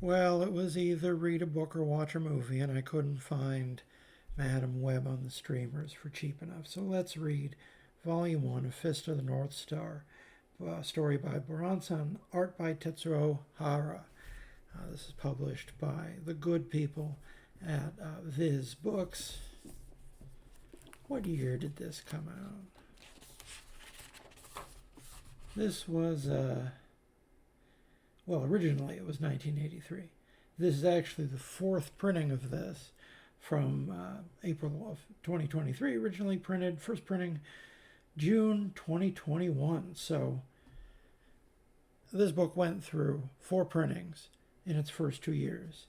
Well, it was either read a book or watch a movie, and I couldn't find Madam Web on the streamers for cheap enough. So let's read Volume 1 of Fist of the North Star, story by Buronson, art by Tetsuo Hara. This is published by the good people at Viz Books. What year did this come out? This was, originally it was 1983. This is actually the fourth printing of this from April of 2023. Originally printed, first printing June 2021. So this book went through 4 printings in its first 2 years.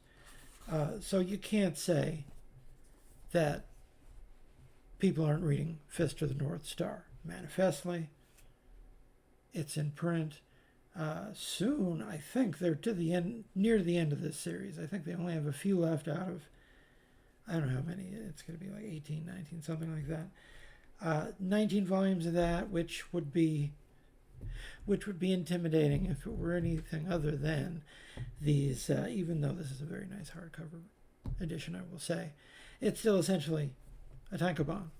So you can't say that people aren't reading Fist of the North Star. Manifestly, it's in print. Soon, I think they're to the end, near the end of this series. I think they only have a few left out of, I don't know how many. It's going to be like 18, 19, something like that. 19 volumes of that, which would be intimidating if it were anything other than these. Even though this is a very nice hardcover edition, I will say, it's still essentially a tankobon,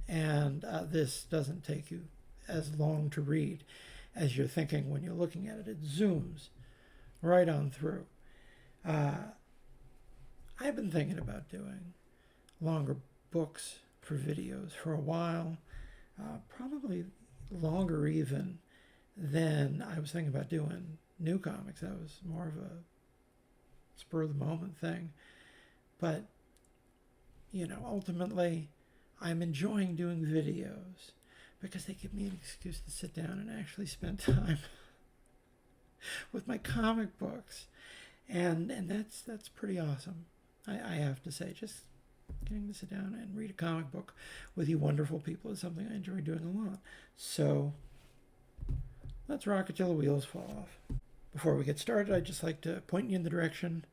and this doesn't take you as long to read as you're thinking when you're looking at it. It zooms right on through. I've been thinking about doing longer books for videos for a while, probably longer even than I was thinking about doing new comics. That was more of a spur of the moment thing. But, ultimately, I'm enjoying doing videos because they give me an excuse to sit down and actually spend time with my comic books. And that's pretty awesome. I have to say, just getting to sit down and read a comic book with you wonderful people is something I enjoy doing a lot. So let's rock it till the wheels fall off. Before we get started, I'd just like to point you in the direction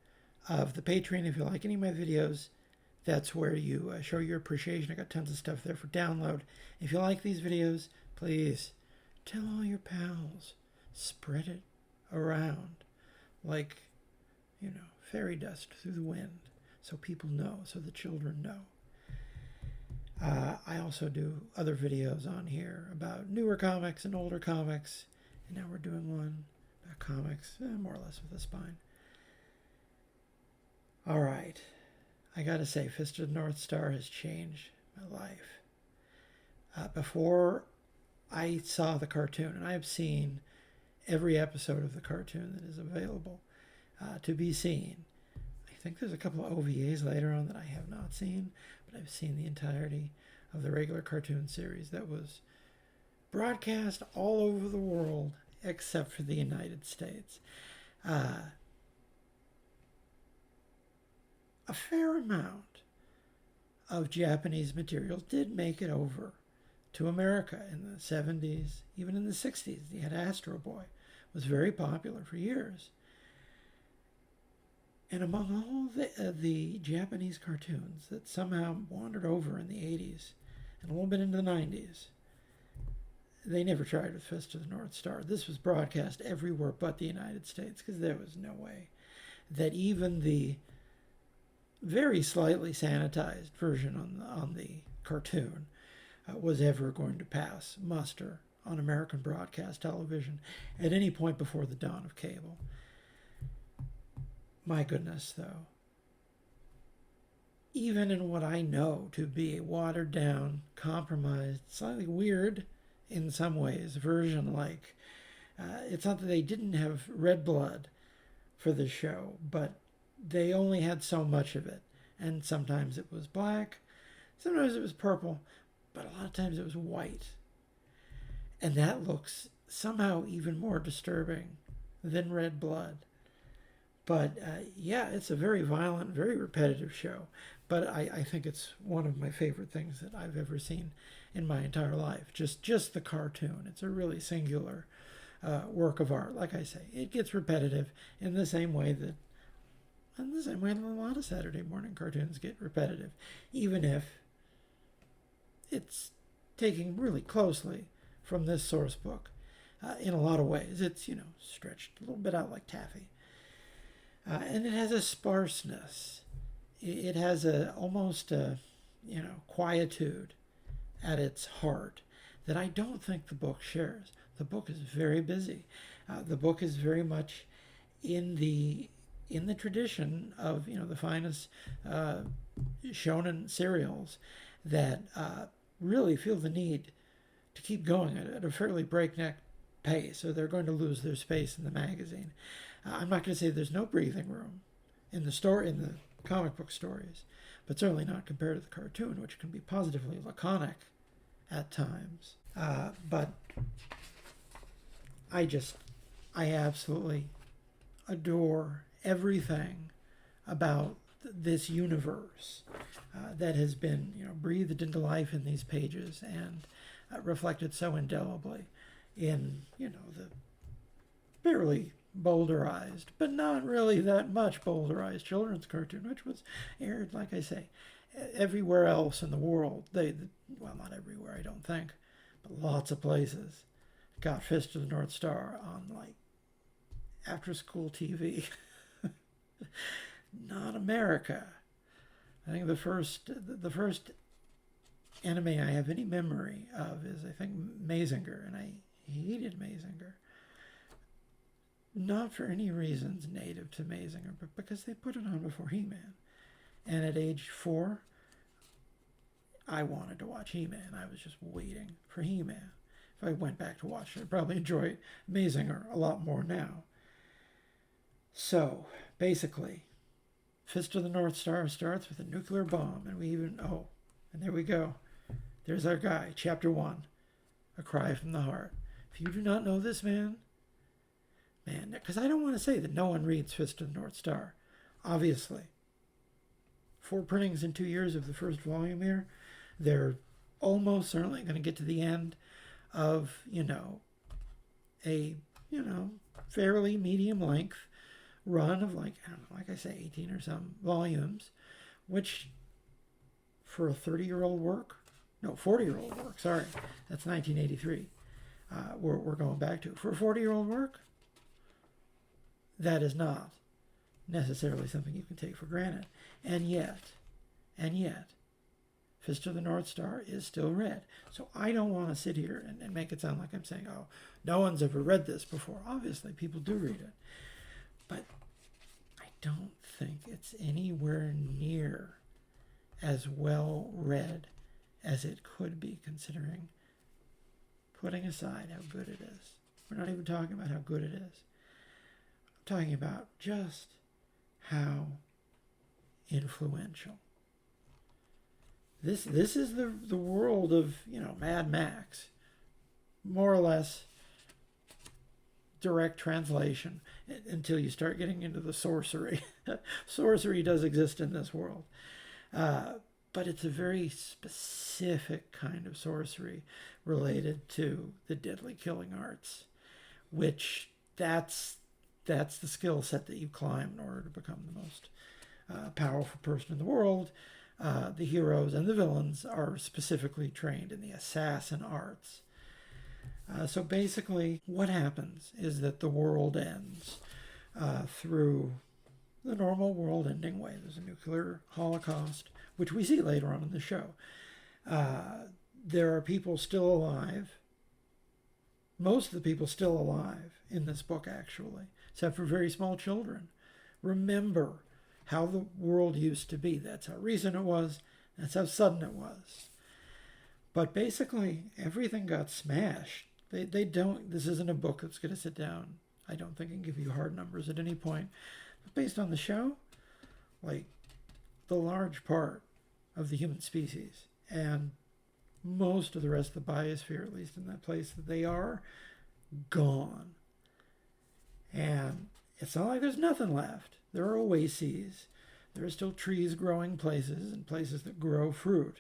of the Patreon. If you like any of my videos, that's where you show your appreciation. I got tons of stuff there for download. If you like these videos, please tell all your pals. Spread it around like, fairy dust through the wind, so people know, so the children know. I also do other videos on here about newer comics and older comics, and now we're doing one about comics, more or less with a spine. All right. I gotta say, Fist of the North Star has changed my life. Before I saw the cartoon, and I have seen every episode of the cartoon that is available to be seen. I think there's a couple of OVAs later on that I have not seen, but I've seen the entirety of the regular cartoon series that was broadcast all over the world except for the United States. A fair amount of Japanese materials did make it over to America in the 70s, even in the 60s. You had Astro Boy, was very popular for years. And among all the Japanese cartoons that somehow wandered over in the 80s and a little bit into the 90s, they never tried with Fist of the North Star. This was broadcast everywhere but the United States, because there was no way that even the very slightly sanitized version on the cartoon was ever going to pass muster on American broadcast television at any point before the dawn of cable. My goodness, though, even in what I know to be a watered down, compromised, slightly weird in some ways version, like it's not that they didn't have red blood for the show, but they only had so much of it, and sometimes it was black, sometimes it was purple, but a lot of times it was white. And that looks somehow even more disturbing than red blood. But it's a very violent, very repetitive show, but I think it's one of my favorite things that I've ever seen in my entire life. Just the cartoon. It's a really singular work of art. Like I say, it gets repetitive in the same way that a lot of Saturday morning cartoons get repetitive, even if it's taking really closely from this source book. In a lot of ways, it's, stretched a little bit out like taffy. And it has a sparseness. It has a almost a, quietude at its heart that I don't think the book shares. The book is very busy. The book is very much in the tradition of the finest shonen serials that really feel the need to keep going at a fairly breakneck pace, or they're going to lose their space in the magazine. I'm not going to say there's no breathing room in the comic book stories, but certainly not compared to the cartoon, which can be positively laconic at times. But I absolutely adore everything about this universe that has been breathed into life in these pages and reflected so indelibly in the fairly boulderized, but not really that much boulderized children's cartoon, which was aired, like I say, everywhere else in the world. Well, not everywhere, I don't think, but lots of places got Fist of the North Star on like after school TV. Not America. I think the first anime I have any memory of is, I think, Mazinger, and I hated Mazinger. Not for any reasons native to Mazinger, but because they put it on before He-Man. And at age 4, I wanted to watch He-Man. I was just waiting for He-Man. If I went back to watch it, I'd probably enjoy Mazinger a lot more now. So, basically, Fist of the North Star starts with a nuclear bomb, and and there we go. There's our guy, Chapter 1, A Cry from the Heart. If you do not know this man, because I don't want to say that no one reads Fist of the North Star. Obviously. 4 printings in 2 years of the first volume here. They're almost certainly going to get to the end of, a, fairly medium length run of like I say, 18 or some volumes, which for a 40-year-old work, sorry, that's 1983, we're going back to. For a 40-year-old work, that is not necessarily something you can take for granted. And yet, Fist of the North Star is still read. So I don't want to sit here and make it sound like I'm saying, oh, no one's ever read this before. Obviously, people do read it. But I don't think it's anywhere near as well read as it could be, considering, putting aside how good it is. We're not even talking about how good it is. I'm talking about just how influential. This is the world of, Mad Max. More or less direct translation until you start getting into the sorcery. Sorcery does exist in this world. But it's a very specific kind of sorcery related to the deadly killing arts, which that's the skill set that you climb in order to become the most powerful person in the world. The heroes and the villains are specifically trained in the assassin arts. So basically, what happens is that the world ends through the normal world-ending way. There's a nuclear holocaust, which we see later on in the show. There are people still alive. Most of the people still alive in this book, actually, except for very small children. Remember how the world used to be. That's how recent it was. That's how sudden it was. But basically, everything got smashed. They don't, this isn't a book that's going to sit down, I don't think, and give you hard numbers at any point. But based on the show, like, the large part of the human species and most of the rest of the biosphere, at least in that place that they are, gone. And it's not like there's nothing left. There are oases. There are still trees growing places and places that grow fruit.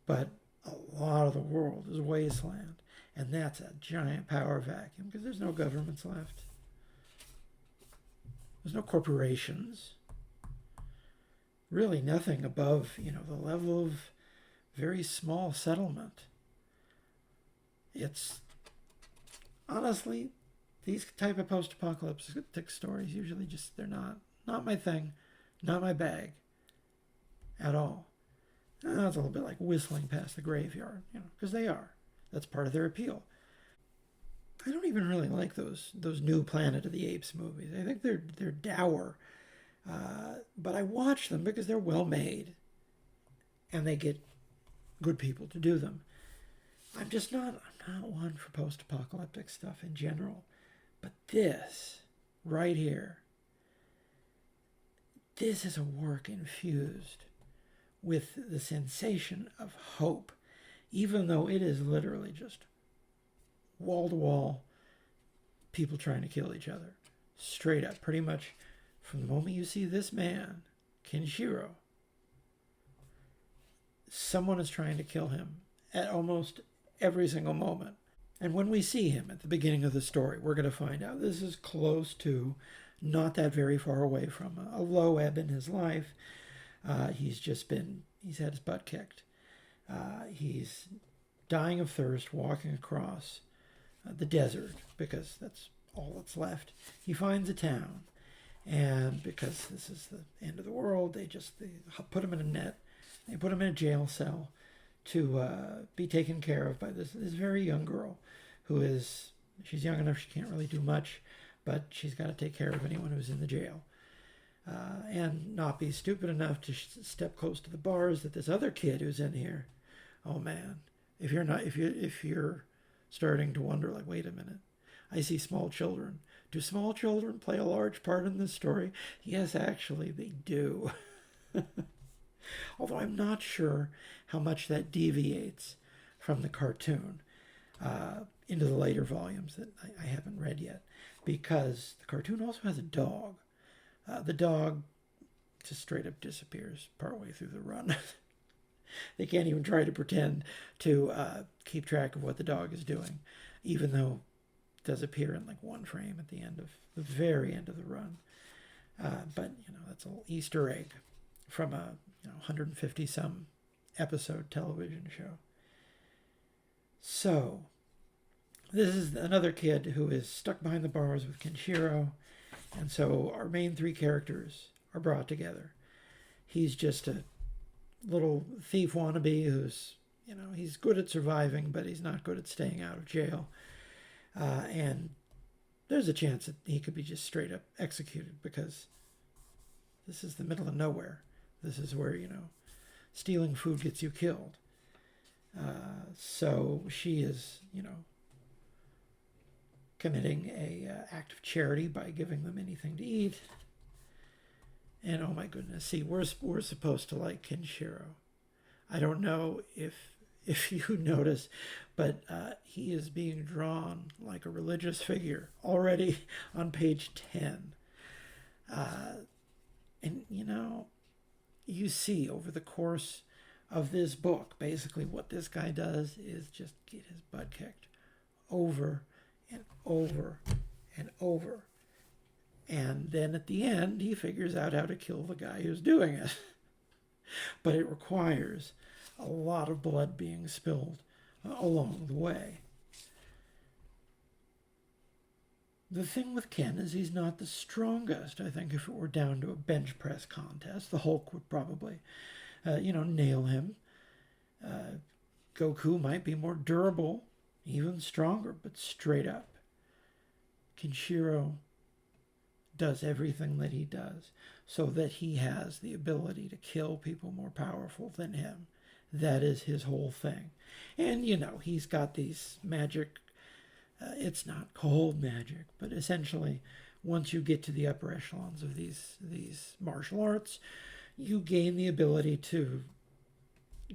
But a lot of the world is wasteland. And that's a giant power vacuum because there's no governments left. There's no corporations. Really nothing above, the level of very small settlement. It's, honestly, these type of post-apocalyptic stories usually just, they're not Not my thing. Not my bag at all. That's a little bit like whistling past the graveyard, because they are. That's part of their appeal. I don't even really like those new Planet of the Apes movies. I think they're dour, but I watch them because they're well made, and they get good people to do them. I'm not one for post-apocalyptic stuff in general, but this right here, this is a work infused with the sensation of hope, even though it is literally just wall to wall people trying to kill each other. Straight up, pretty much from the moment you see this man, Kenshiro, someone is trying to kill him at almost every single moment. And when we see him at the beginning of the story, we're going to find out this is close to, not that very far away from a low ebb in his life. He's had his butt kicked. He's dying of thirst, walking across the desert because that's all that's left. He finds a town, and because this is the end of the world, they put him in a net. They put him in a jail cell to be taken care of by this very young girl she's young enough she can't really do much, but she's got to take care of anyone who's in the jail. And not be stupid enough to step close to the bars that this other kid who's in here. Oh man, if you're starting to wonder, like, wait a minute, I see small children. Do small children play a large part in this story? Yes, actually, they do. Although I'm not sure how much that deviates from the cartoon into the later volumes that I haven't read yet, because the cartoon also has a dog. The dog just straight up disappears partway through the run. They can't even try to pretend to keep track of what the dog is doing, even though it does appear in like one frame at the very end of the run. But that's a little Easter egg from a 150 some episode television show. So this is another kid who is stuck behind the bars with Kenshiro, and so our main three characters are brought together. He's just a little thief wannabe who's, he's good at surviving, but he's not good at staying out of jail. And there's a chance that he could be just straight up executed, because this is the middle of nowhere. This is where, stealing food gets you killed. So she is, committing a act of charity by giving them anything to eat. And oh my goodness, see, we're supposed to like Kenshiro. I don't know if you notice, but he is being drawn like a religious figure already on page 10. And you see over the course of this book, basically what this guy does is just get his butt kicked over and over and over. And then at the end, he figures out how to kill the guy who's doing it. But it requires a lot of blood being spilled along the way. The thing with Ken is he's not the strongest. I think if it were down to a bench press contest, the Hulk would probably, nail him. Goku might be more durable, even stronger, but straight up, Kenshiro does everything that he does so that he has the ability to kill people more powerful than him. That is his whole thing. And, he's got these magic, it's not cold magic, but essentially once you get to the upper echelons of these martial arts, you gain the ability to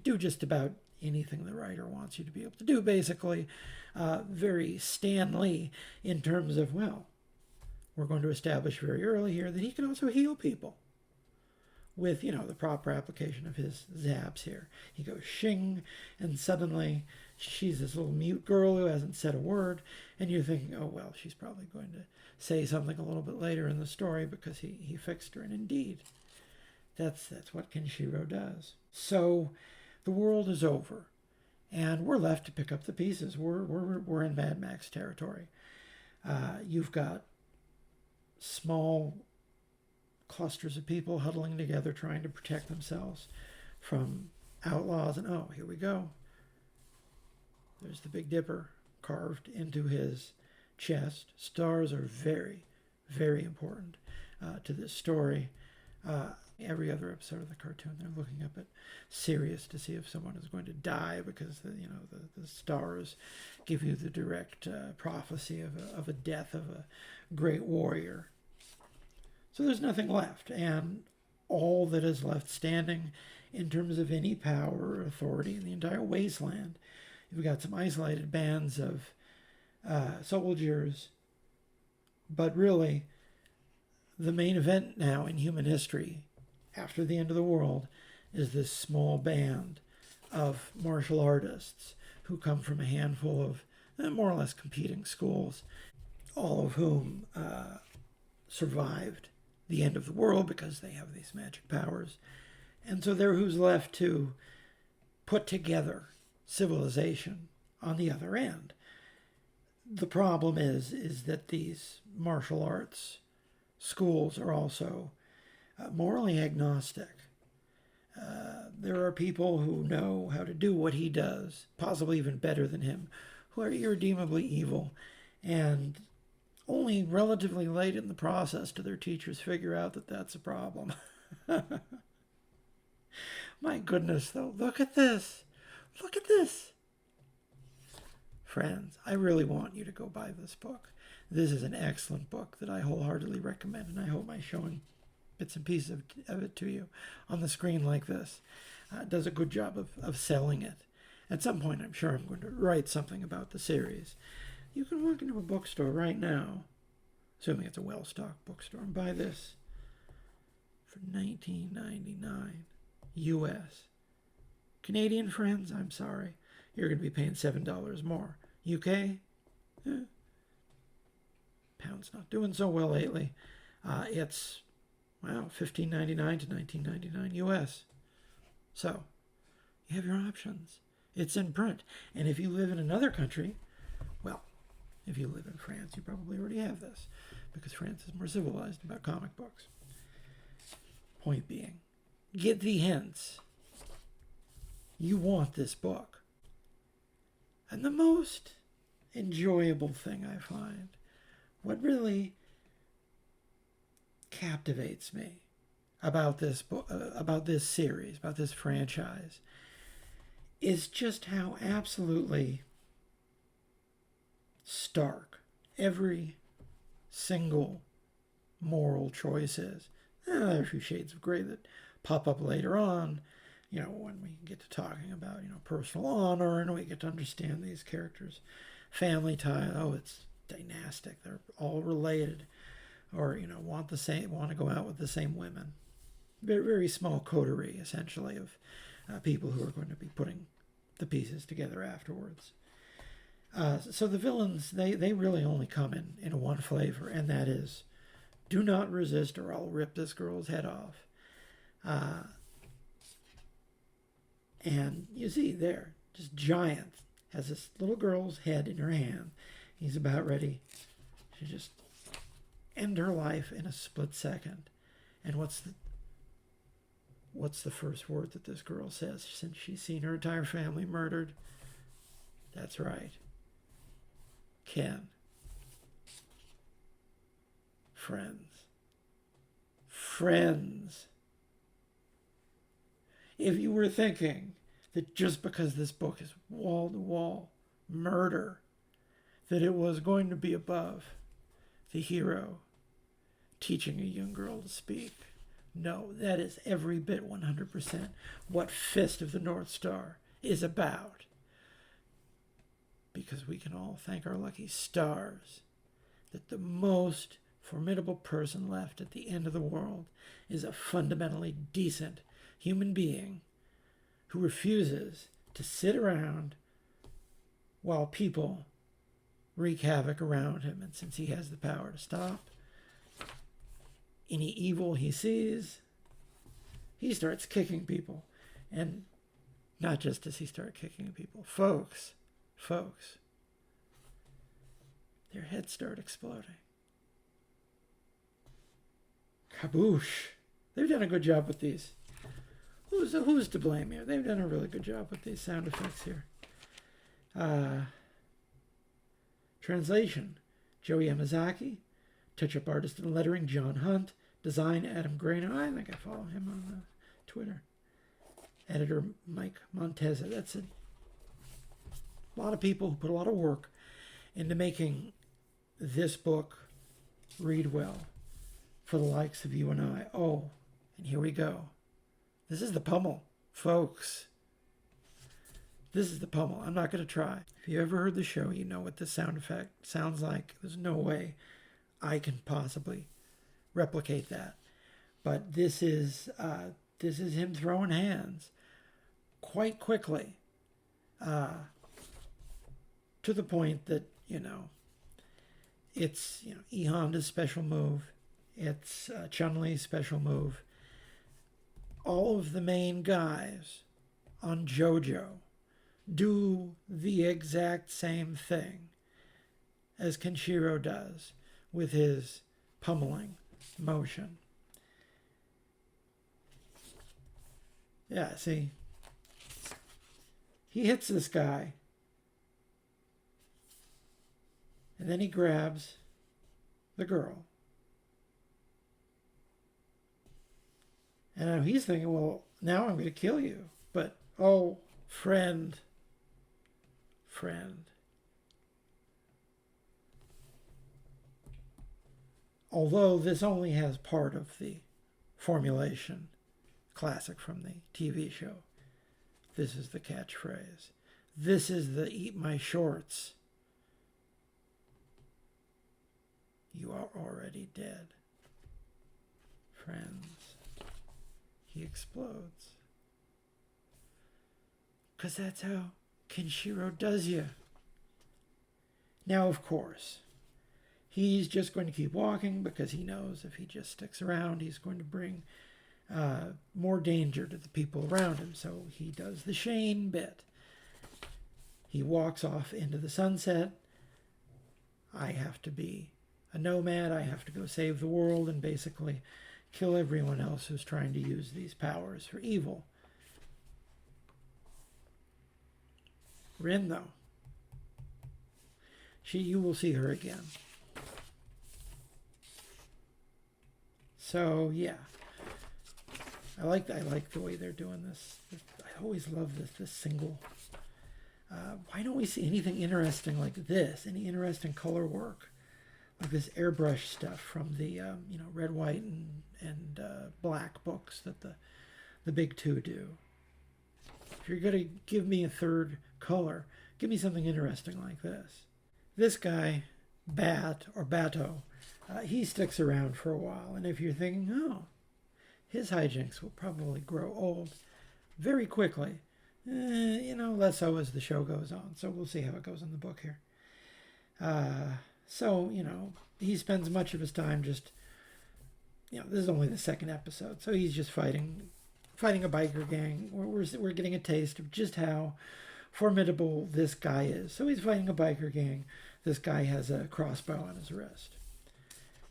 do just about anything the writer wants you to be able to do, basically. Very Stan Lee in terms of, we're going to establish very early here that he can also heal people with, the proper application of his zaps here. He goes shing, and suddenly she's this little mute girl who hasn't said a word, and you're thinking, oh, well, she's probably going to say something a little bit later in the story because he fixed her, and indeed, that's what Kenshiro does. So the world is over, and we're left to pick up the pieces. We're in Mad Max territory. You've got small clusters of people huddling together trying to protect themselves from outlaws. And oh, here we go. There's the Big Dipper carved into his chest. Stars are very, very important to this story. Every other episode of the cartoon, they're looking up at Sirius to see if someone is going to die, because the stars give you the direct prophecy of a death of a great warrior. So there's nothing left, and all that is left standing in terms of any power or authority in the entire wasteland. You've got some isolated bands of soldiers, but really the main event now in human history after the end of the world is this small band of martial artists who come from a handful of more or less competing schools, all of whom survived the end of the world because they have these magic powers. And so they're who's left to put together civilization on the other end. The problem is that these martial arts schools are also morally agnostic. There are people who know how to do what he does, possibly even better than him, who are irredeemably evil, and only relatively late in the process do their teachers figure out that that's a problem. My goodness, though, look at this. Look at this. Friends, I really want you to go buy this book. This is an excellent book that I wholeheartedly recommend, and I hope my showing bits and pieces of it to you on the screen like this does a good job of selling it. At some point, I'm sure I'm going to write something about the series. You can walk into a bookstore right now, assuming it's a well-stocked bookstore, and buy this for $19.99 U.S. Canadian friends, I'm sorry. You're going to be paying $7 more. UK? Pound's not doing so well lately. It's, $15.99 to $19.99 US. So, you have your options. It's in print. And if you live in another country, well, if you live in France, you probably already have this, because France is more civilized about comic books. Point being, get the hints. You want this book. And the most enjoyable thing I find, what really captivates me about this book, about this series, about this franchise, is just how absolutely stark every single moral choice is. There are a few shades of gray that pop up later on, when we get to talking about, personal honor, and we get to understand these characters' family tie. Oh, it's dynastic. They're all related, or, want to go out with the same women. Very, very small coterie, essentially, of people who are going to be putting the pieces together afterwards. So the villains, they really only come in one flavor, and that is, do not resist or I'll rip this girl's head off. And you see there, just giant, has this little girl's head in her hand. He's about ready to just end her life in a split second. And what's the first word that this girl says since she's seen her entire family murdered? That's right. Ken. Friends. Friends. If you were thinking that just because this book is wall-to-wall murder, that it was going to be above the hero teaching a young girl to speak, no, that is every bit 100% what Fist of the North Star is about. Because we can all thank our lucky stars that the most formidable person left at the end of the world is a fundamentally decent human being who refuses to sit around while people wreak havoc around him. And since he has the power to stop any evil he sees, he starts kicking people. And not just does he start kicking people, folks, their heads start exploding. Kaboosh. They've done a good job with these. Who's to blame here? They've done a really good job with these sound effects here. Translation, Joey Yamazaki. Touch-up artist and lettering, John Hunt. Design, Adam Grano. I think I follow him on Twitter. Editor, Mike Monteza. That's a lot of people who put a lot of work into making this book read well for the likes of you and I. Oh, and here we go. This is the pummel, folks. This is the pummel. I'm not going to try. If you ever heard the show, you know what this sound effect sounds like. There's no way I can possibly replicate that. But this is him throwing hands quite quickly, to the point that, it's, E Honda's special move. It's Chun-Li's special move. All of the main guys on JoJo do the exact same thing as Kenshiro does with his pummeling motion. Yeah, see? He hits this guy. And then he grabs the girl. And he's thinking, well, now I'm going to kill you. But, oh, friend. Although this only has part of the formulation, classic from the TV show. This is the catchphrase. This is the eat my shorts. You are already dead. Friends. He explodes. Because that's how Kenshiro does you. Now, of course, he's just going to keep walking because he knows if he just sticks around, he's going to bring more danger to the people around him. So he does the Shane bit. He walks off into the sunset. I have to be a nomad. I have to go save the world and basically kill everyone else who's trying to use these powers for evil. Rin, though, you will see her again. So yeah, I like the way they're doing this. I always love this single. Why don't we see anything interesting like this? Any interesting color work, like this airbrush stuff from the red, white, and black books that the big two do. If you're gonna give me a third color, give me something interesting like this. This guy, Bato, he sticks around for a while, and if you're thinking, oh, his hijinks will probably grow old very quickly, less so as the show goes on. So we'll see how it goes in the book here. So he spends much of his time just, this is only the second episode, so he's just fighting a biker gang. We're getting a taste of just how formidable this guy is. So he's fighting a biker gang. This guy has a crossbow on his wrist.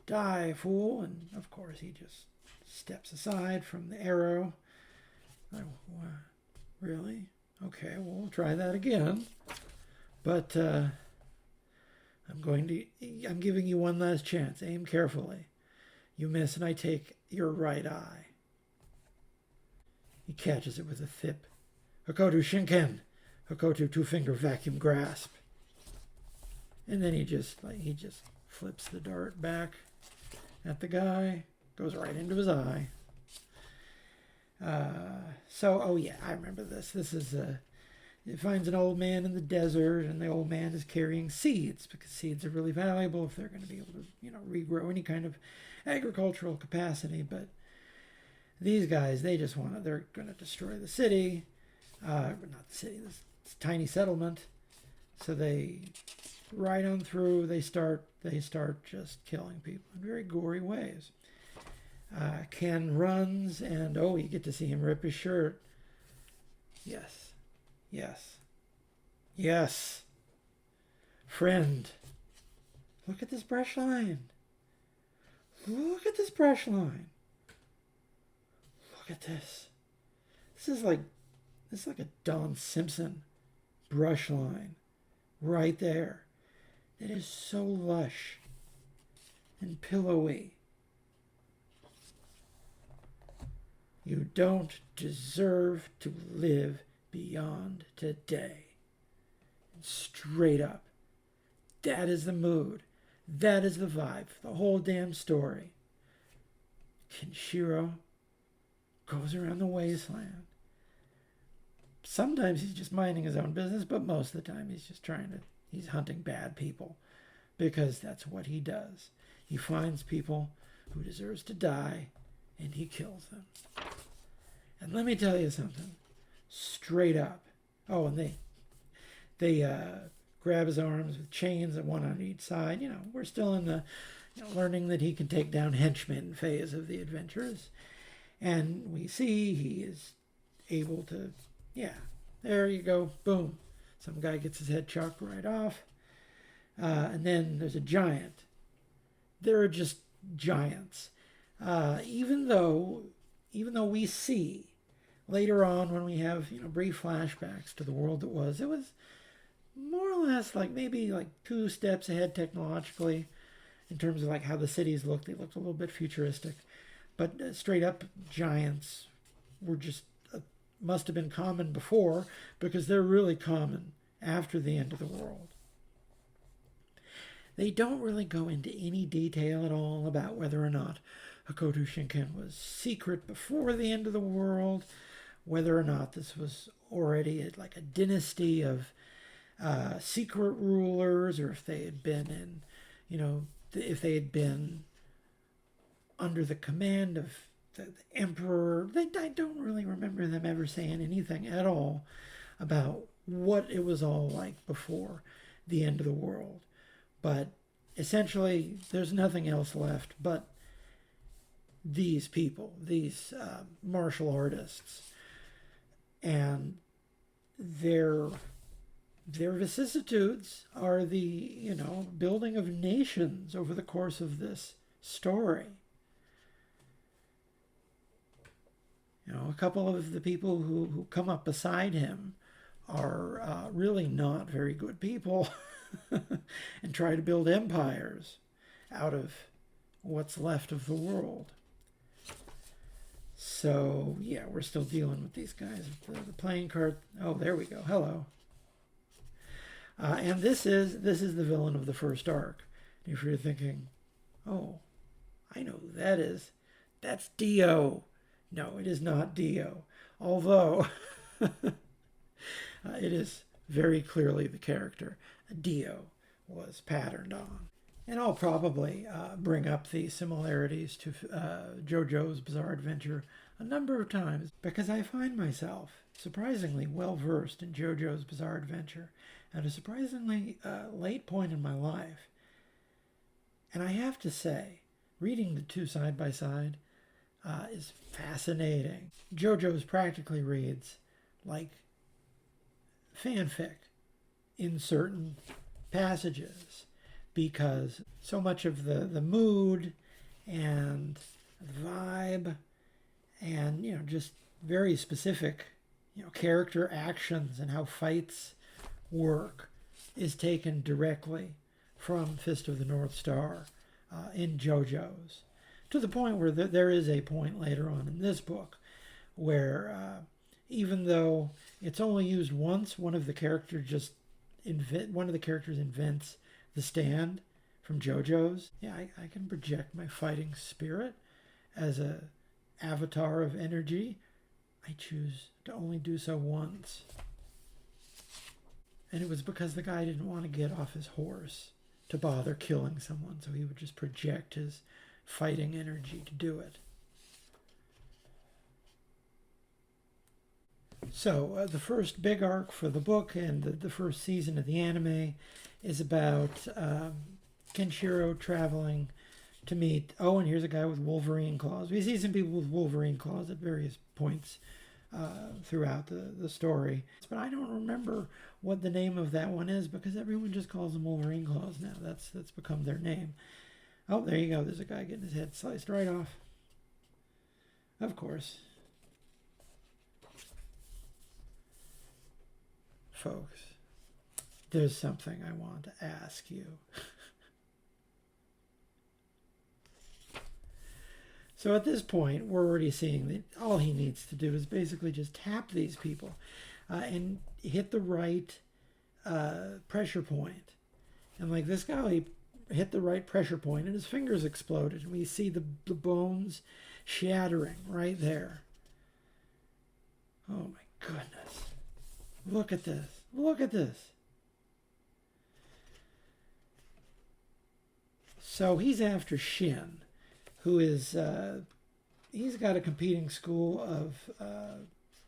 Die, fool! And of course he just steps aside from the arrow. Really? Okay, well, we'll try that again. But I'm giving you one last chance. Aim carefully. You miss and I take your right eye. He catches it with a thip. Hakotu Shinken. Hakotu two-finger vacuum grasp. And then he just flips the dart back at the guy. Goes right into his eye. Oh yeah, I remember this. This is it finds an old man in the desert, and the old man is carrying seeds, because seeds are really valuable if they're going to be able to, regrow any kind of agricultural capacity. But these guys, they're going to destroy the city, not the city, this tiny settlement. So they ride on through. They start just killing people in very gory ways. Ken runs, and you get to see him rip his shirt. Yes. Friend, look at this brush line. Look at this. This is like a Don Simpson brush line right there. It is so lush and pillowy. You don't deserve to live beyond today. Straight up. That is the mood. That is the vibe for the whole damn story. Kenshiro goes around the wasteland. Sometimes he's just minding his own business, but most of the time he's hunting bad people, because that's what he does. He finds people who deserves to die, and he kills them. And let me tell you something, straight up. Oh, and they grab his arms with chains, and one on each side. We're still in the learning that he can take down henchmen phase of the adventures. And we see he is able to, there you go, boom. Some guy gets his head chopped right off. And then there's a giant. There are just giants. Even though we see later on, when we have brief flashbacks to the world that was, it was more or less maybe 2 steps ahead technologically in terms of how the cities looked. They looked a little bit futuristic, but straight up giants were just must have been common before, because they're really common after the end of the world. They don't really go into any detail at all about whether or not Hakoto Shinken was secret before the end of the world, whether or not this was already a dynasty of secret rulers, or if they had been if they had been under the command of the emperor. I don't really remember them ever saying anything at all about what it was all like before the end of the world. But essentially, there's nothing else left but these people, these martial artists, and their vicissitudes are the building of nations over the course of this story. A couple of the people who come up beside him are really not very good people and try to build empires out of what's left of the world. So, we're still dealing with these guys. The playing card. Oh, there we go. Hello. And this is the villain of the first arc. If you're thinking, oh, I know who that is. That's Dio. No, it is not Dio. Although it is very clearly the character Dio was patterned on. And I'll probably bring up the similarities to JoJo's Bizarre Adventure a number of times, because I find myself surprisingly well versed in JoJo's Bizarre Adventure at a surprisingly late point in my life. And I have to say, reading the two side by side is fascinating. JoJo's practically reads like fanfic in certain passages, because so much of the mood and the vibe and just very specific character actions and how fights work is taken directly from Fist of the North Star in JoJo's, to the point where there is a point later on in this book where even though it's only used once, one of the characters invents the stand from JoJo's. I can project my fighting spirit as a avatar of energy. I choose to only do so once. And it was because the guy didn't want to get off his horse to bother killing someone, so he would just project his fighting energy to do it. So the first big arc for the book and the first season of the anime is about Kenshiro traveling to meet, and here's a guy with Wolverine claws. We see some people with Wolverine claws at various points throughout the story. But I don't remember what the name of that one is, because everyone just calls them Wolverine claws now. That's become their name. Oh, there you go. There's a guy getting his head sliced right off. Of course. folks, there's something I want to ask you. So at this point, we're already seeing that all he needs to do is basically just tap these people and hit the right pressure point. And like this guy hit the right pressure point and his fingers exploded. And we see the bones shattering right there. Oh my goodness. Look at this. Look at this. So he's after Shin, who is, he's got a competing school of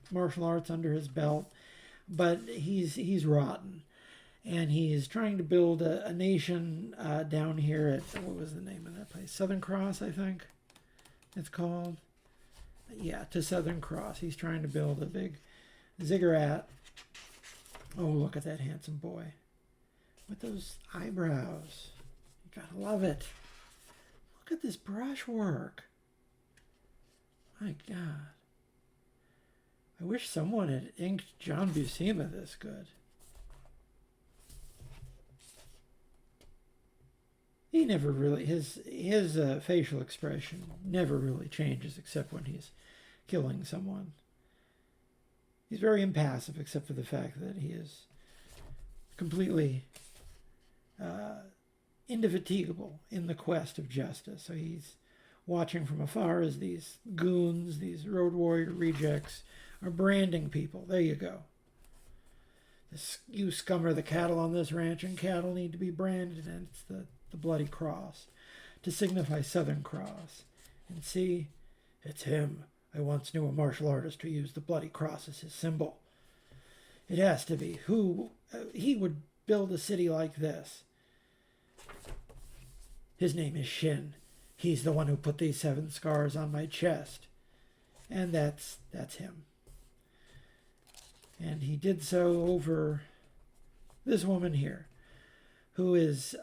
martial arts under his belt, but he's rotten. And he's trying to build a nation down here at, what was the name of that place? Southern Cross, I think it's called. Yeah, to Southern Cross. He's trying to build a big ziggurat. Oh, look at that handsome boy with those eyebrows. You gotta love it. Look at this brushwork. My God. I wish someone had inked John Buscema this good. He never really, his facial expression never really changes except when he's killing someone. He's very impassive except for the fact that he is completely indefatigable in the quest of justice. So he's watching from afar as these goons, these road warrior rejects, are branding people. There you go. You scummer the cattle on this ranch, and cattle need to be branded, and it's the bloody cross to signify Southern Cross. And see, it's him. I once knew a martial artist who used the bloody cross as his symbol. It has to be. Who he would build a city like this. His name is Shin. He's the one who put these 7 scars on my chest. And that's him. And he did so over this woman here, who is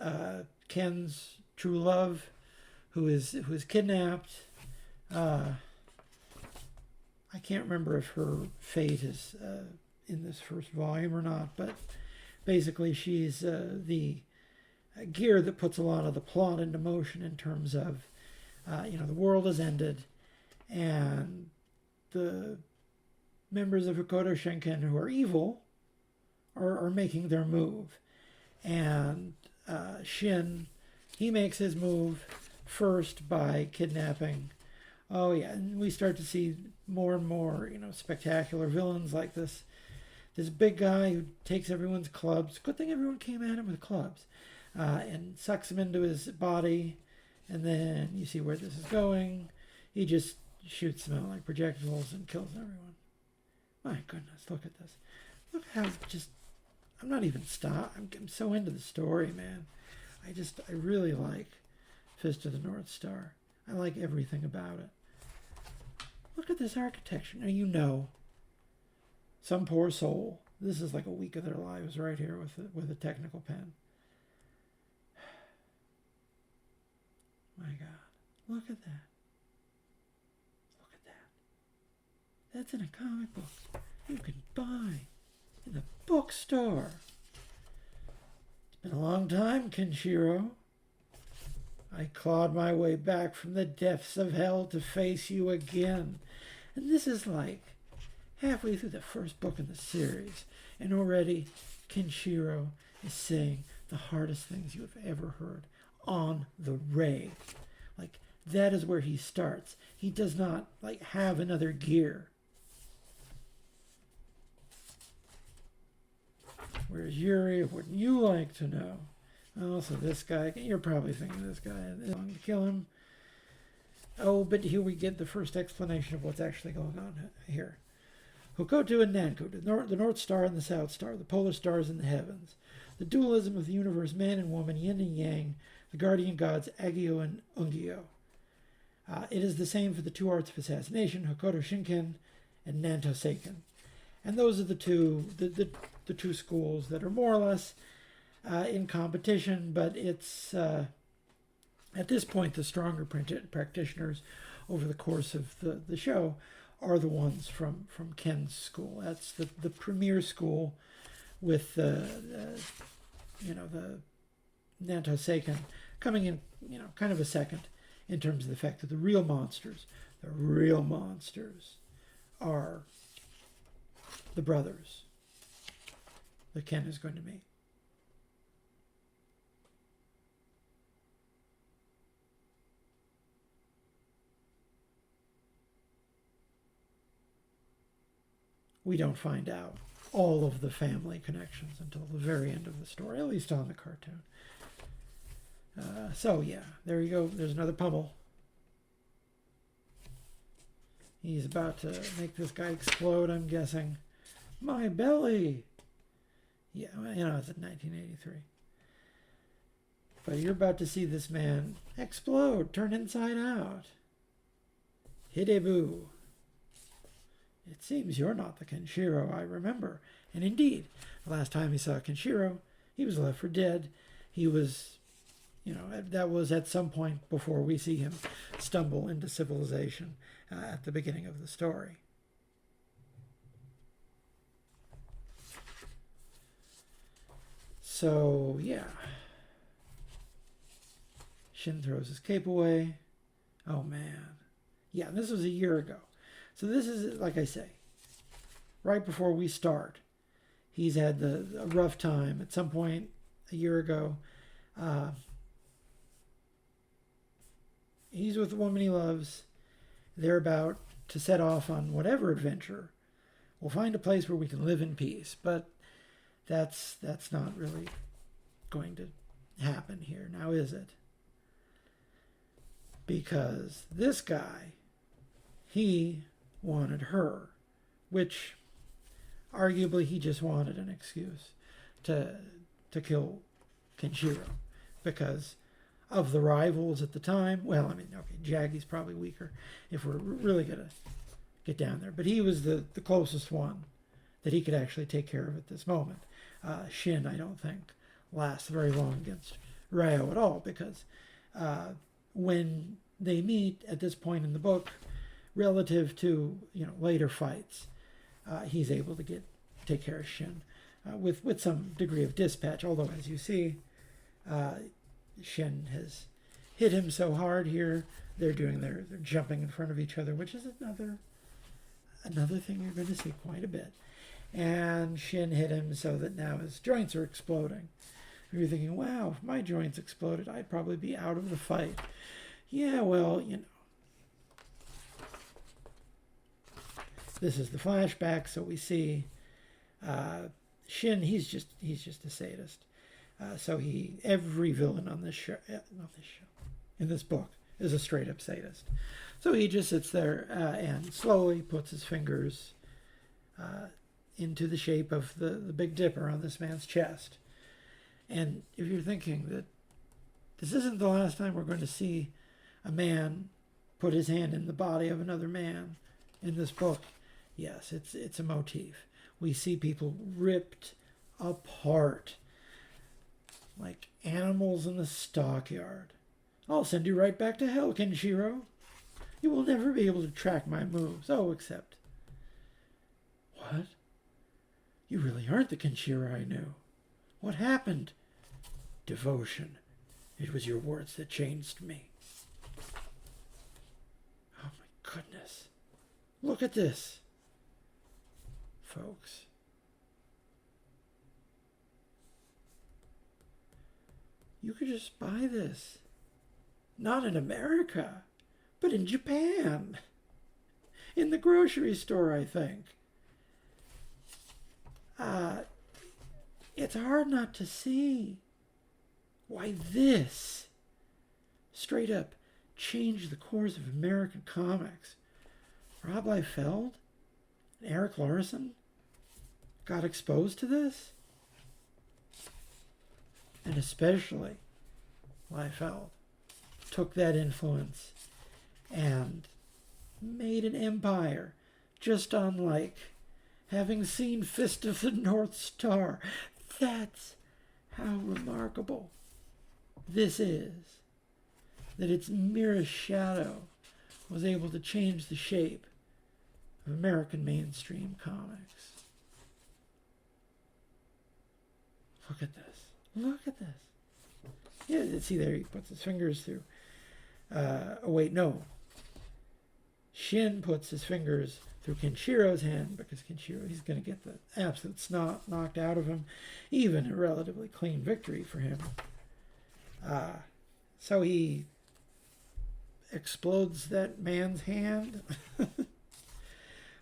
Ken's true love, who is kidnapped. I can't remember if her fate is in this first volume or not, but basically she's the gear that puts a lot of the plot into motion in terms of, the world has ended, and the members of Hokuto Shinken who are evil are making their move. And Shin, he makes his move first by kidnapping. Oh yeah, and we start to see more and more, spectacular villains like this big guy who takes everyone's clubs. Good thing everyone came at him with clubs, and sucks him into his body. And then you see where this is going. He just shoots them out like projectiles and kills everyone. My goodness, look at this. Look how I'm not even I'm so into the story, man. I really like Fist of the North Star. I like everything about it. Look at this architecture. Now some poor soul. This is like a week of their lives right here with a technical pen. My God, look at that. Look at that. That's in a comic book you can buy in the bookstore. It's been a long time, Kenshiro. I clawed my way back from the depths of hell to face you again. And this is like halfway through the first book in the series, and already Kenshiro is saying the hardest things you have ever heard on the raid. Like, that is where he starts. He does not have another gear. Where's Yuri? Wouldn't you like to know? Also, this guy, you're probably thinking this guy is going to kill him. Oh, but here we get the first explanation of what's actually going on here. Hokuto and Nanko, the North Star and the South Star, the polar stars in the heavens. The dualism of the universe, man and woman, yin and yang, the guardian gods, Agio and Ungyo. It is the same for the 2 arts of assassination, Hokuto Shinken and Nanto Seiken. And those are the two schools that are more or less in competition, but it's at this point the stronger practitioners over the course of the show are the ones from Ken's school. That's the premier school with the Nanto Seiken coming in, kind of a second in terms of the fact that the real monsters are the brothers that Ken is going to meet. We don't find out all of the family connections until the very end of the story, at least on the cartoon. So yeah, there you go. There's another pummel. He's about to make this guy explode, I'm guessing. My belly! Yeah, it's in 1983. But you're about to see this man explode, turn inside out. Hideboo. It seems you're not the Kenshiro I remember. And indeed, the last time he saw Kenshiro, he was left for dead. He was, that was at some point before we see him stumble into civilization at the beginning of the story. So, yeah. Shin throws his cape away. Oh, man. Yeah, this was a year ago. So this is, like I say, right before we start. He's had a rough time at some point a year ago. He's with the woman he loves. They're about to set off on whatever adventure. We'll find a place where we can live in peace. But that's not really going to happen here, now is it? Because this guy, he wanted her, which arguably he just wanted an excuse to kill Kenshiro because of the rivals at the time. Well, I mean, okay, Jaggy's probably weaker if we're really going to get down there, but he was the closest one that he could actually take care of at this moment. Shin, I don't think, lasts very long against Ryo at all because when they meet at this point in the book, relative to later fights, he's able to take care of Shin with some degree of dispatch. Although, as you see, Shin has hit him so hard here. They're jumping in front of each other, which is another thing you're going to see quite a bit. And Shin hit him so that now his joints are exploding. You're thinking, wow, if my joints exploded, I'd probably be out of the fight. Yeah, well, This is the flashback, so we see Shin. He's just a sadist. So every villain on this show, in this book, is a straight up sadist. So he just sits there and slowly puts his fingers into the shape of the Big Dipper on this man's chest. And if you're thinking that this isn't the last time we're going to see a man put his hand in the body of another man in this book, yes, it's a motif. We see people ripped apart like animals in the stockyard. I'll send you right back to hell, Kenshiro. You will never be able to track my moves. Oh, except... What? You really aren't the Kenshiro I knew. What happened? Devotion. It was your words that changed me. Oh my goodness. Look at this. Folks. You could just buy this. Not in America, but in Japan. In the grocery store, I think. It's hard not to see why this straight up changed the course of American comics. Rob Liefeld and Eric Larson got exposed to this. And especially Liefeld took that influence and made an empire just on, like, having seen Fist of the North Star. That's how remarkable this is. That its merest shadow was able to change the shape of American mainstream comics. Look at this. Look at this. Yeah, see there, he puts his fingers through. Oh, wait, no. Shin puts his fingers through Kenshiro's hand because Kenshiro, he's going to get the absolute snot knocked out of him. Even a relatively clean victory for him. So he explodes that man's hand.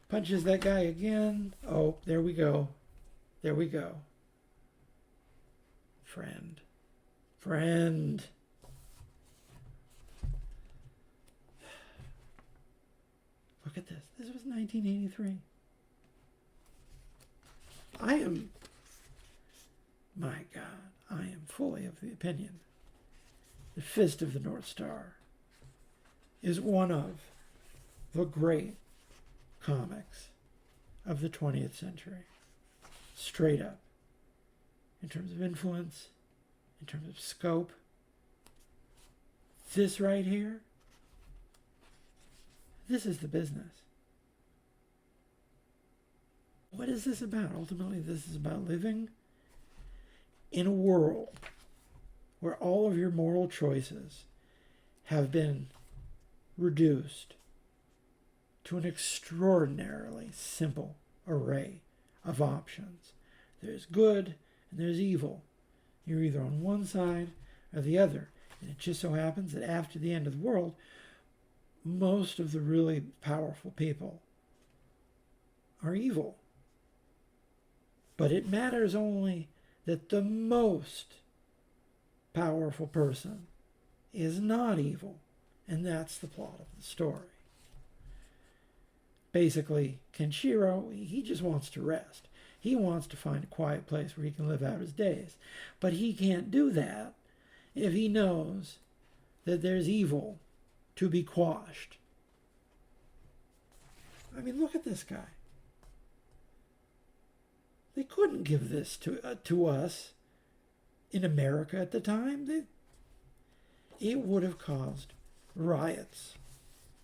Punches that guy again. Oh, there we go. There we go. Friend. Friend. Look at this. This was 1983. My God, I am fully of the opinion the Fist of the North Star is one of the great comics of the 20th century. Straight up. In terms of influence, in terms of scope. This right here, this is the business. What is this about? Ultimately, this is about living in a world where all of your moral choices have been reduced to an extraordinarily simple array of options. There's good and there's evil. You're either on one side or the other. And it just so happens that after the end of the world, most of the really powerful people are evil. But it matters only that the most powerful person is not evil. And that's the plot of the story. Basically, Kenshiro, he just wants to rest. He wants to find a quiet place where he can live out his days. But he can't do that if he knows that there's evil to be quashed. I mean, look at this guy. They couldn't give this to us in America at the time. It would have caused riots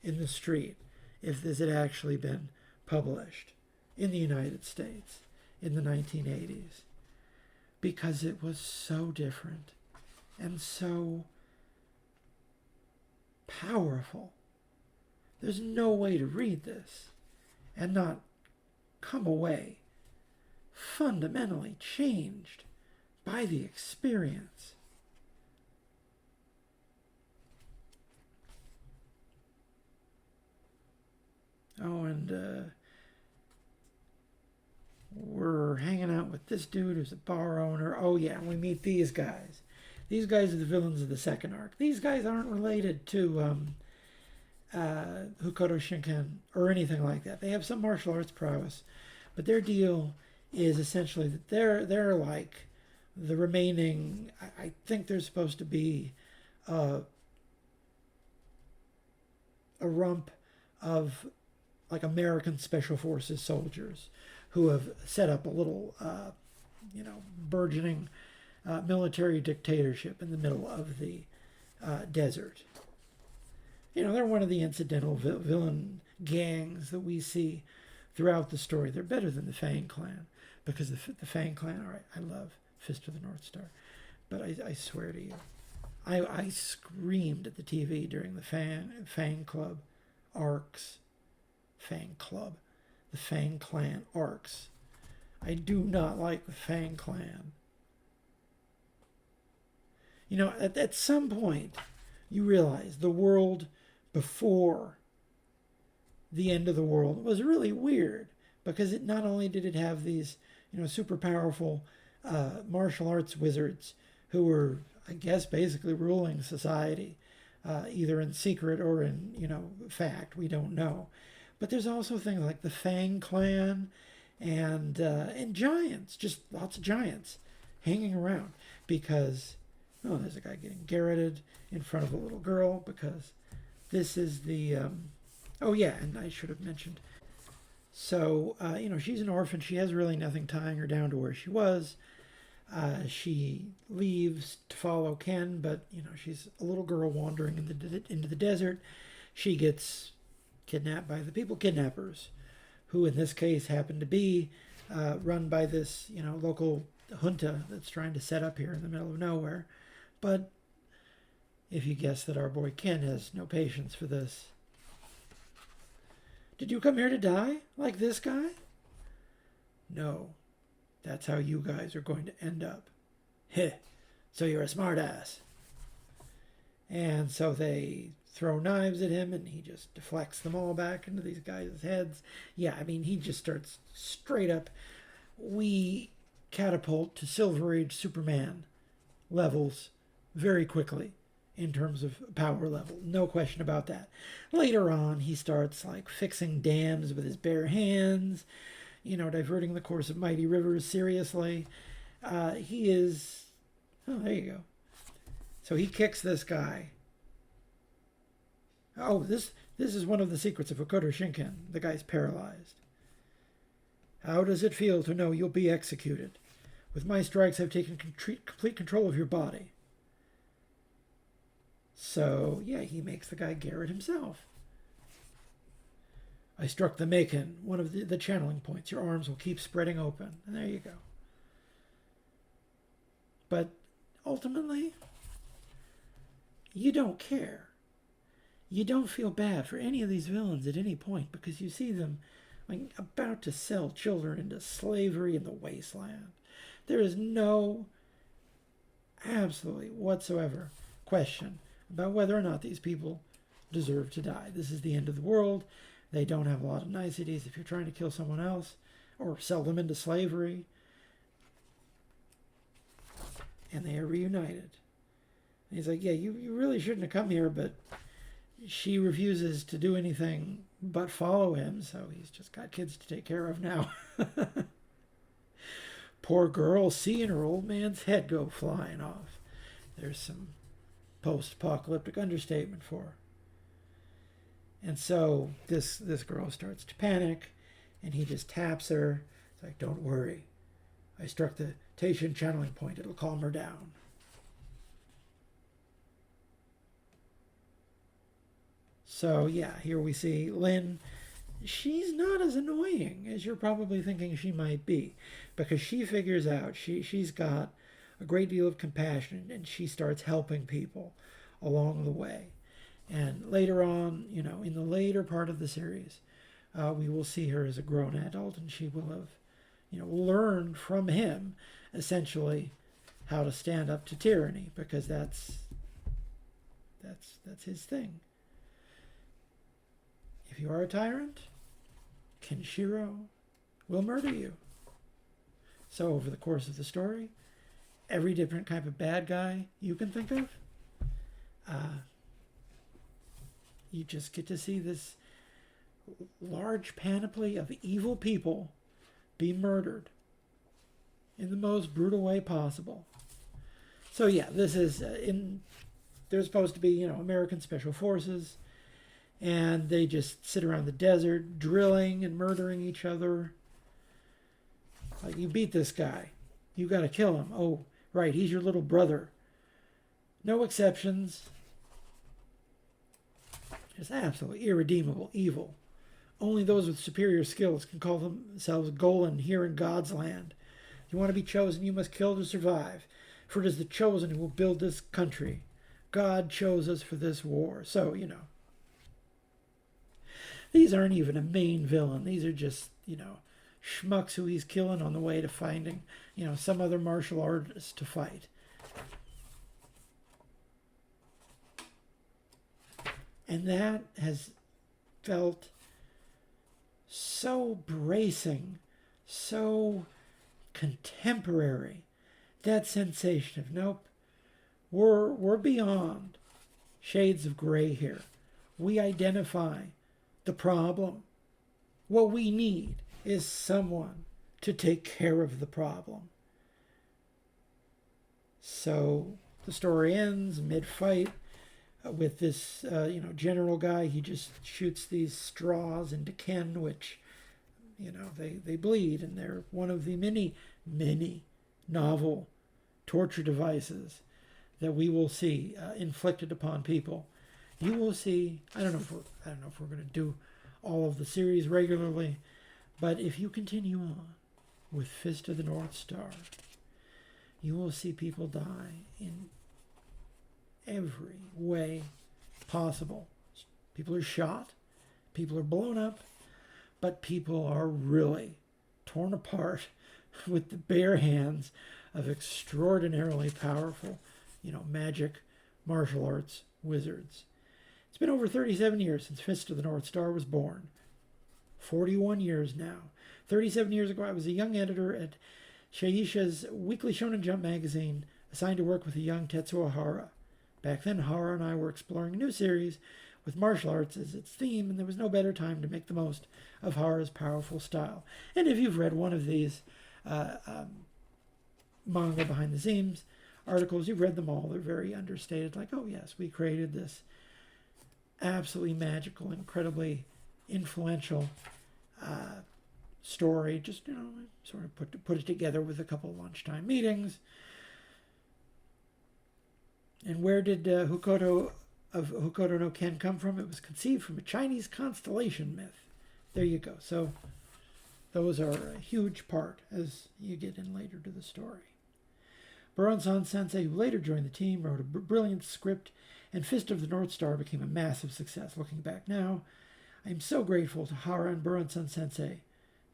in the street if this had actually been published in the United States in the 1980s. Because it was so different and so powerful. There's no way to read this and not come away fundamentally changed by the experience. Oh, and we're hanging out with this dude who's a bar owner. Oh, yeah, we meet these guys. These guys are the villains of the second arc. These guys aren't related to Hokuto Shinken or anything like that. They have some martial arts prowess, but their deal is essentially that they're like the remaining. I think they're supposed to be a rump of like American Special Forces soldiers who have set up a little, burgeoning military dictatorship in the middle of the desert. They're one of the incidental villain gangs that we see throughout the story. They're better than the Fang Clan because the Fang Clan, all right, I love Fist of the North Star, but I swear to you, I screamed at the TV during the Fang Club arcs. Fang Club. The Fang Clan arcs. I do not like the Fang Clan. At some point, you realize the world before the end of the world was really weird because it not only did it have these, super powerful martial arts wizards who were, I guess, basically ruling society, either in secret or in, fact, we don't know. But there's also things like the Fang Clan and giants, just lots of giants hanging around because, there's a guy getting garroted in front of a little girl because this is the, and I should have mentioned. So, she's an orphan. She has really nothing tying her down to where she was. She leaves to follow Ken, but, she's a little girl wandering into the desert. She gets kidnapped by the people kidnappers, who in this case happen to be run by this, local junta that's trying to set up here in the middle of nowhere. But if you guess that our boy Ken has no patience for this. Did you come here to die like this guy? No, that's how you guys are going to end up. Heh, so you're a smartass. And so they throw knives at him, and he just deflects them all back into these guys' heads. Yeah, I mean, he just starts straight up. We catapult to Silver Age Superman levels very quickly in terms of power level. No question about that. Later on, he starts like fixing dams with his bare hands, diverting the course of mighty rivers seriously. He is... Oh, there you go. So he kicks this guy. Oh, this is one of the secrets of Hokuto Shinken. The guy's paralyzed. How does it feel to know you'll be executed? With my strikes, I've taken complete control of your body. So, yeah, he makes the guy Garrett himself. I struck the Maken, one of the channeling points. Your arms will keep spreading open. And there you go. But ultimately, you don't care. You don't feel bad for any of these villains at any point because you see them like about to sell children into slavery in the wasteland. There is no, absolutely whatsoever question about whether or not these people deserve to die. This is the end of the world. They don't have a lot of niceties if you're trying to kill someone else or sell them into slavery. And they are reunited. And he's like, yeah, you really shouldn't have come here, but she refuses to do anything but follow him, so he's just got kids to take care of now. Poor girl seeing her old man's head go flying off. There's some post-apocalyptic understatement for her. And so this girl starts to panic, and he just taps her. It's like, don't worry. I struck the Taishin channeling point. It'll calm her down. So, yeah, here we see Lynn. She's not as annoying as you're probably thinking she might be, because she figures out she's got a great deal of compassion, and she starts helping people along the way. And later on, in the later part of the series, we will see her as a grown adult, and she will have, learned from him, essentially, how to stand up to tyranny, because that's his thing. If you are a tyrant, Kenshiro will murder you. So over the course of the story, every different type of bad guy you can think of, you just get to see this large panoply of evil people be murdered in the most brutal way possible. So yeah, this is they're supposed to be, American Special Forces, and they just sit around the desert drilling and murdering each other. Like, you beat this guy, you got to kill him. Oh, right, he's your little brother. No exceptions. Just absolutely irredeemable evil. Only those with superior skills can call themselves Golan here in God's land. If you want to be chosen, you must kill to survive. For it is the chosen who will build this country. God chose us for this war. So, these aren't even a main villain. These are just, schmucks who he's killing on the way to finding, some other martial artist to fight. And that has felt so bracing, so contemporary. That sensation of, nope, we're beyond shades of gray here. We identify the problem. What we need is someone to take care of the problem. So the story ends mid-fight with this, general guy. He just shoots these straws into Ken, which, they bleed, and they're one of the many, many novel torture devices that we will see inflicted upon people. You will see. I don't know if we're going to do all of the series regularly, but if you continue on with Fist of the North Star, you will see people die in every way possible. People are shot, people are blown up, but people are really torn apart with the bare hands of extraordinarily powerful, magic, martial arts wizards. It's been over 37 years since Fist of the North Star was born. 41 years now. 37 years ago, I was a young editor at Shueisha's Weekly Shonen Jump magazine, assigned to work with a young Tetsuo Hara. Back then, Hara and I were exploring a new series with martial arts as its theme, and there was no better time to make the most of Hara's powerful style. And if you've read one of these manga behind the scenes articles, you've read them all. They're very understated, like, oh yes, we created this absolutely magical, incredibly influential story. Just, sort of put it together with a couple of lunchtime meetings. And where did Hokuto no Ken come from? It was conceived from a Chinese constellation myth. There you go. So those are a huge part as you get in later to the story. Buronson Sensei, who later joined the team, wrote a brilliant script, and Fist of the North Star became a massive success. Looking back now, I am so grateful to Hara and Buronson Sensei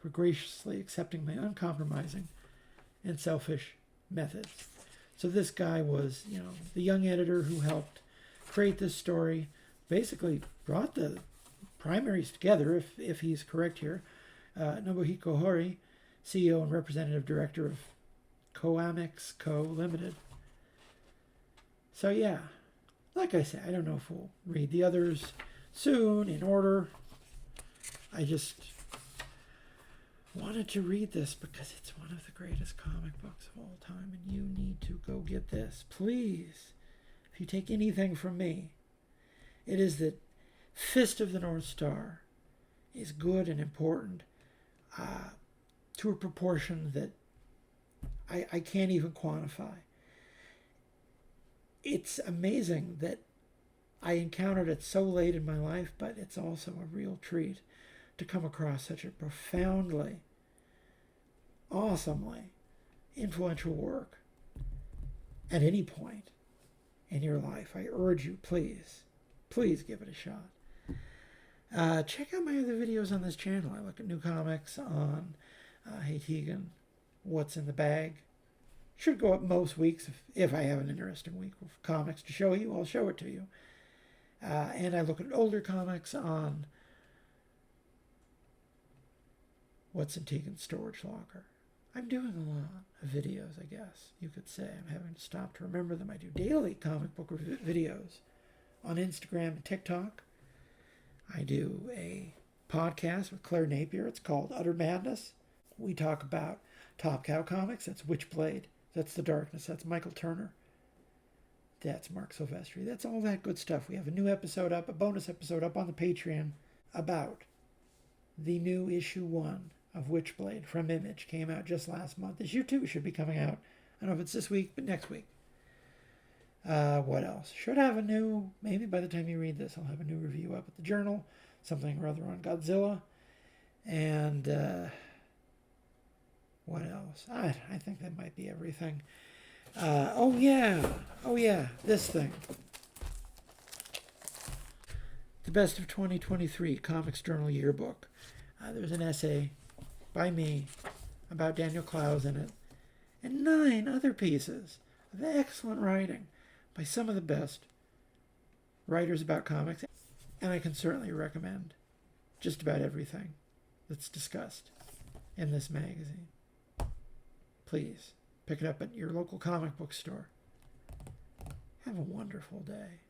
for graciously accepting my uncompromising and selfish methods. So this guy was, the young editor who helped create this story, basically brought the primaries together, if he's correct here. Nobuhiko Hori, CEO and representative director of Coamics Co. Limited. So yeah, like I say, I don't know if we'll read the others soon in order. I just wanted to read this because it's one of the greatest comic books of all time, and you need to go get this. Please, if you take anything from me, it is that Fist of the North Star is good and important to a proportion that I can't even quantify. It's amazing that I encountered it so late in my life, but it's also a real treat to come across such a profoundly, awesomely influential work at any point in your life. I urge you, please give it a shot. Check out my other videos on this channel. I look at new comics on Hey Tegan, What's in the Bag. Should go up most weeks. If I have an interesting week of comics to show you, I'll show it to you. And I look at older comics on What's in Tegan's Storage Locker. I'm doing a lot of videos, I guess you could say. I'm having to stop to remember them. I do daily comic book videos on Instagram and TikTok. I do a podcast with Claire Napier. It's called Udder Madness. We talk about Top Cow Comics. That's Witchblade. That's The Darkness. That's Michael Turner. That's Mark Silvestri. That's all that good stuff. We have a new episode up, a bonus episode up on the Patreon about the new issue 1 of Witchblade from Image. Came out just last month. Issue 2 should be coming out. I don't know if it's this week, but next week. What else? Should have a new, maybe by the time you read this, I'll have a new review up at the Journal. Something or other on Godzilla. And what else? I think that might be everything. Oh yeah, this thing. The Best of 2023 Comics Journal Yearbook. There's an essay by me about Daniel Clowes in it, and 9 other pieces of excellent writing by some of the best writers about comics, and I can certainly recommend just about everything that's discussed in this magazine. Please pick it up at your local comic book store. Have a wonderful day.